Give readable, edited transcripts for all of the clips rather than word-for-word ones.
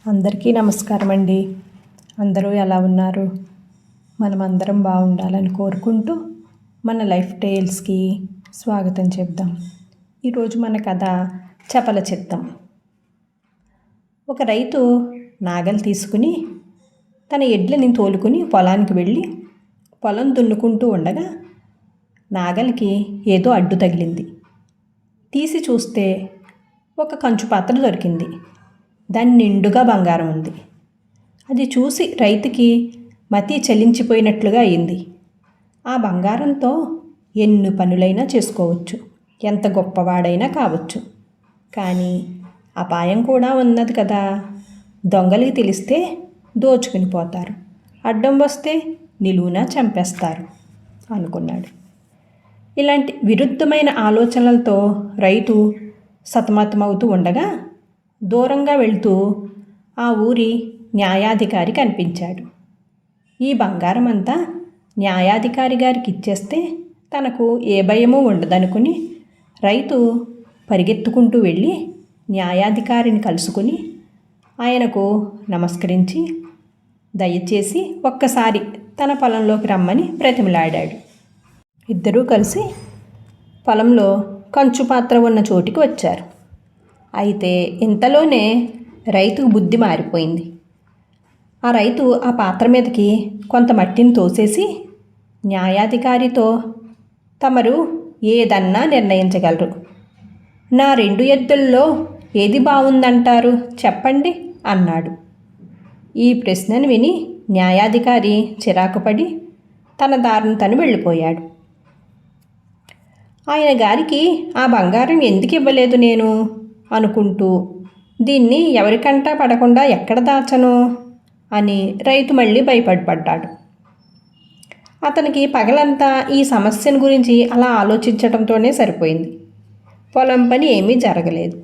అందరికీ నమస్కారం అండి. అందరూ ఎలా ఉన్నారు? మనమందరం బాగుండాలని కోరుకుంటూ మన లైఫ్ టేల్స్కి స్వాగతం చెప్దాం. ఈరోజు మన కథ చపల చిత్తం. ఒక రైతు నాగలి తీసుకుని తన ఎడ్లని తోలుకుని పొలానికి వెళ్ళి పొలం దున్నుకుంటూ ఉండగా నాగలికి ఏదో అడ్డు తగిలింది. తీసి చూస్తే ఒక కంచు పాత్ర దొరికింది. దాని నిండుగా బంగారం ఉంది. అది చూసి రైతుకి మతి చలించిపోయినట్లుగా అయింది. ఆ బంగారంతో ఎన్ని పనులైనా చేసుకోవచ్చు, ఎంత గొప్పవాడైనా కావచ్చు. కానీ అపాయం కూడా ఉన్నది కదా. దొంగలకి తెలిస్తే దోచుకుని పోతారు, అడ్డం వస్తే నిలువునా చంపేస్తారు అనుకున్నాడు. ఇలాంటి విరుద్ధమైన ఆలోచనలతో రైతు సతమతమవుతూ ఉండగా దూరంగా వెళ్తూ ఆ ఊరి న్యాయాధికారి కనిపించాడు. ఈ బంగారం అంతా న్యాయాధికారి గారికి ఇచ్చేస్తే తనకు ఏ భయమూ ఉండదనుకుని రైతు పరిగెత్తుకుంటూ వెళ్ళి న్యాయాధికారిని కలుసుకుని ఆయనకు నమస్కరించి దయచేసి ఒక్కసారి తన పొలంలోకి రమ్మని బ్రతిమలాడాడు. ఇద్దరూ కలిసి పొలంలో కంచు పాత్ర ఉన్న చోటికి వచ్చారు. అయితే ఇంతలోనే రైతుకు బుద్ధి మారిపోయింది. ఆ రైతు ఆ పాత్ర మీదకి కొంత మట్టిని తోసేసి న్యాయాధికారితో, తమరు ఏదన్నా నిర్ణయించగలరు, నా 2 ఎద్దుల్లో ఏది బాగుందంటారు చెప్పండి అన్నాడు. ఈ ప్రశ్నను విని న్యాయాధికారి చిరాకుపడి తన దారిని తను వెళ్ళిపోయాడు. ఆయన గారికి ఆ బంగారం ఎందుకు ఇవ్వలేదు నేను అనుకుంటూ దీన్ని ఎవరికంటా పడకుండా ఎక్కడ దాచను అని రైతు మళ్ళీ భయపడ్డాడు. అతనికి పగలంతా ఈ సమస్యను గురించి అలా ఆలోచించడంతోనే సరిపోయింది. పొలం పని ఏమీ జరగలేదు.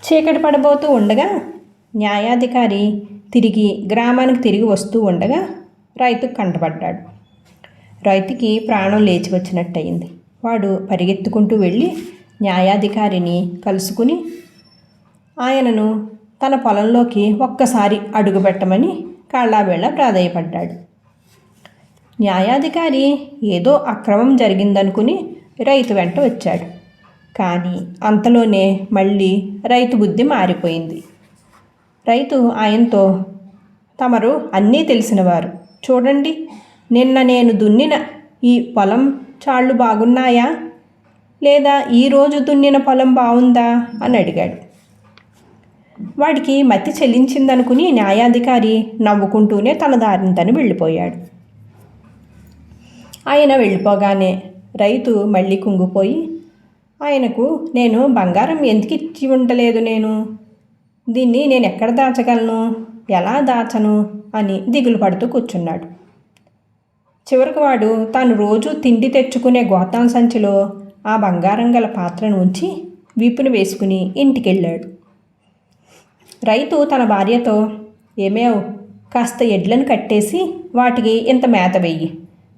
చీకటి పడబోతూ ఉండగా న్యాయాధికారి గ్రామానికి తిరిగి వస్తూ ఉండగా రైతుకు కంటపడ్డాడు. రైతుకి ప్రాణం లేచి వచ్చినట్టయింది. వాడు పరిగెత్తుకుంటూ వెళ్ళి న్యాయాధికారిని కలుసుకుని ఆయనను తన పొలంలోకి ఒక్కసారి అడుగుపెట్టమని కాళ్ళావేళ ప్రాధేయపడ్డాడు. న్యాయాధికారి ఏదో అక్రమం జరిగిందనుకుని రైతు వెంట వచ్చాడు. కానీ అంతలోనే మళ్ళీ రైతు బుద్ధి మారిపోయింది. రైతు ఆయనతో, తమరు అన్నీ తెలిసినవారు, చూడండి, నిన్న నేను దున్నిన ఈ పొలం చాళ్ళు బాగున్నాయా, లేదా ఈరోజు దున్నిన పొలం బాగుందా అని అడిగాడు. వాడికి మతి చెల్లించిందనుకుని న్యాయాధికారి నవ్వుకుంటూనే తన దారిని తను వెళ్ళిపోయాడు. ఆయన వెళ్ళిపోగానే రైతు మళ్ళీ కుంగిపోయి ఆయనకు, నేను బంగారం ఎందుకు ఇచ్చి ఉండలేదు, దీన్ని నేను ఎక్కడ దాచగలను, ఎలా దాచను అని దిగులు పడుతూ కూర్చున్నాడు. చివరికి వాడు తాను రోజు తిండి తెచ్చుకునే గోతాం సంచిలో ఆ బంగారం గల పాత్రను ఉంచి వీపును వేసుకుని ఇంటికెళ్ళాడు. రైతు తన భార్యతో, ఏమేవ్, కాస్త ఎడ్లను కట్టేసి వాటికి ఇంత మేత వెయ్యి,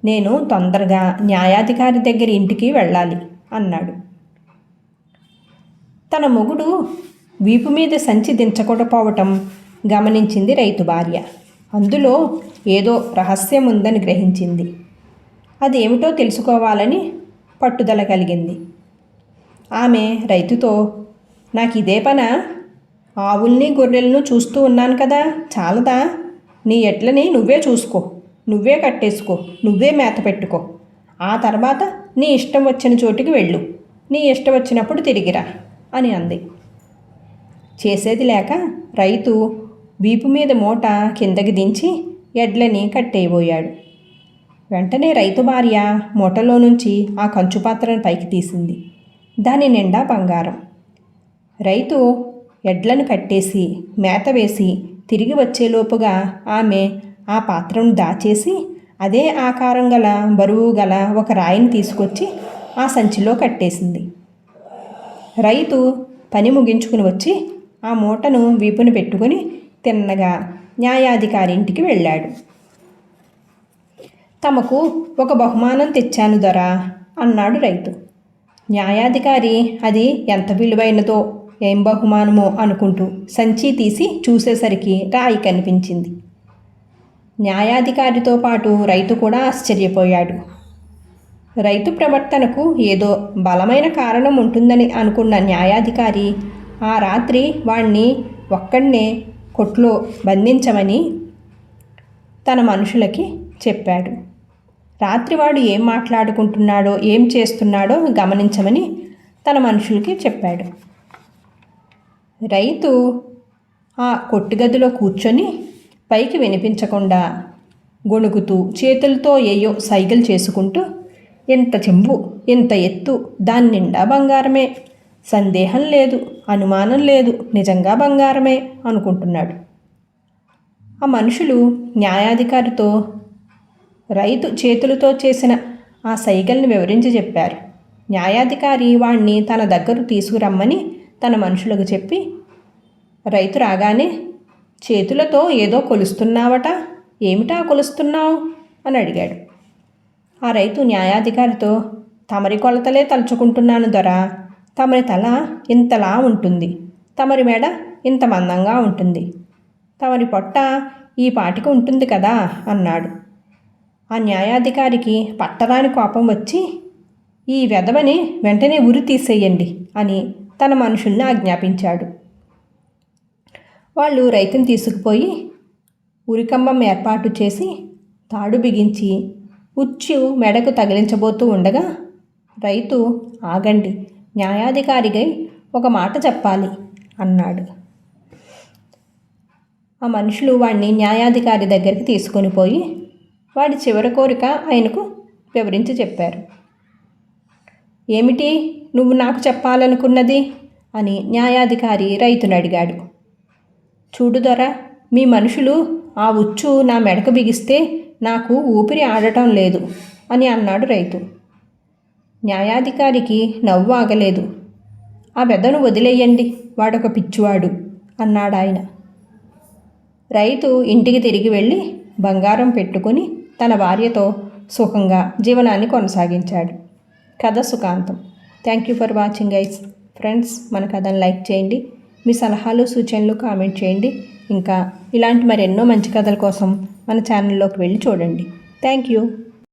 నేను తొందరగా న్యాయాధికారి దగ్గర ఇంటికి వెళ్ళాలి అన్నాడు. తన మొగుడు వీపు మీద సంచి దించకపోవటం గమనించింది రైతు భార్య. అందులో ఏదో రహస్యం ఉందని గ్రహించింది. అదేమిటో తెలుసుకోవాలని పట్టుదల కలిగింది. ఆమె రైతుతో, నాకు ఇదే పనా, ఆవుల్ని గొర్రెలను చూస్తూ ఉన్నాను కదా, చాలదా, నీ ఎడ్లని నువ్వే చూసుకో, నువ్వే కట్టేసుకో, నువ్వే మేత పెట్టుకో, ఆ తర్వాత నీ ఇష్టం వచ్చిన చోటికి వెళ్ళు, నీ ఇష్టం వచ్చినప్పుడు తిరిగిరా అని అంది. చేసేది లేక రైతు వీపు మీద మూట కిందకి దించి ఎడ్లని కట్టేయబోయాడు. వెంటనే రైతు భార్య మూటలో నుంచి ఆ కంచు పాత్రను పైకి తీసింది. దాని నిండా బంగారం. రైతు ఎడ్లను కట్టేసి మేత వేసి తిరిగి వచ్చేలోపుగా ఆమె ఆ పాత్రను దాచేసి అదే ఆకారం గల బరువు గల ఒక రాయిని తీసుకొచ్చి ఆ సంచిలో కట్టేసింది. రైతు పని ముగించుకుని వచ్చి ఆ మూటను వీపును పెట్టుకుని తిన్నగా న్యాయాధికారి ఇంటికి వెళ్ళాడు. తమకు ఒక బహుమానం తెచ్చాను దొరా అన్నాడు రైతు. న్యాయాధికారి అది ఎంత విలువైనదో ఏం బహుమానమో అనుకుంటూ సంచి తీసి చూసేసరికి రాయి కనిపించింది. న్యాయాధికారితో పాటు రైతు కూడా ఆశ్చర్యపోయాడు. రైతు ప్రవర్తనకు ఏదో బలమైన కారణం ఉంటుందని అనుకున్న న్యాయాధికారి ఆ రాత్రి వాణ్ణి ఒక్కడనే కొట్లో బంధించమని తన మనుషులకి చెప్పాడు. రాత్రి వాడు ఏం మాట్లాడుకుంటున్నాడో ఏం చేస్తున్నాడో గమనించమని తన మనుషులకి చెప్పాడు. రైతు ఆ కొట్టుగదిలో కూర్చొని పైకి వినిపించకుండా గొణుగుతూ చేతులతో ఏయో సైగలు చేసుకుంటూ ఎంత చెంబు, ఎంత ఎత్తు, దాని నిండా బంగారమే, సందేహం లేదు, అనుమానం లేదు, నిజంగా బంగారమే అనుకుంటున్నాడు. ఆ మనుషులు న్యాయాధికారితో రైతు చేతులతో చేసిన ఆ సైగల్ని వివరించి చెప్పారు. న్యాయాధికారి వాణ్ణి తన దగ్గరకు తీసుకురమ్మని తన మనుషులకు చెప్పి, రైతు రాగానే చేతులతో ఏదో కొలుస్తున్నావట, ఏమిటా కొలుస్తున్నావు అని అడిగాడు. ఆ రైతు న్యాయాధికారితో, తమరి కొలతలే తలుచుకుంటున్నాను దొరా, తమరి తల ఇంతలా ఉంటుంది, తమరి మెడ ఇంత మందంగా ఉంటుంది, తమరి పొట్ట ఈ పాటికి ఉంటుంది కదా అన్నాడు. ఆ న్యాయాధికారికి పట్టరాని కోపం వచ్చి, ఈ వెధవని వెంటనే ఉరి తీసేయండి అని తన మనుషుల్ని ఆజ్ఞాపించాడు. వాళ్ళు రైతుని తీసుకుపోయి ఉరికంబం ఏర్పాటు చేసి తాడు బిగించి ఉచ్చు మెడకు తగిలించబోతూ ఉండగా రైతు, ఆగండి, న్యాయాధికారిగా ఒక మాట చెప్పాలి అన్నాడు. ఆ మనుషులు వాడిని న్యాయాధికారి దగ్గరికి తీసుకొని పోయి వాడి చివరి కోరిక ఆయనకు వివరించి చెప్పారు. ఏమిటి నువ్వు నాకు చెప్పాలనుకున్నది అని న్యాయాధికారి రైతుని అడిగాడు. చూడు దొర, మీ మనుషులు ఆ ఉచ్చు నా మెడకు బిగిస్తే నాకు ఊపిరి ఆడటం లేదు అని అన్నాడు రైతు. న్యాయాధికారికి నవ్వు ఆగలేదు. ఆ వెధను వదిలేయండి, వాడొక పిచ్చివాడు అన్నాడు ఆయన. రైతు ఇంటికి తిరిగి వెళ్ళి బంగారం పెట్టుకుని తన భార్యతో సుఖంగా జీవనాన్ని కొనసాగించాడు. కథ సుఖాంతం. Thank you for watching guys. Friends, మన కథను లైక్ చేయండి, మీ సలహాలు సూచనలు కామెంట్ చేయండి. ఇంకా ఇలాంటి మరెన్నో మంచి కథల కోసం మన ఛానల్లోకి వెళ్ళి చూడండి. Thank you.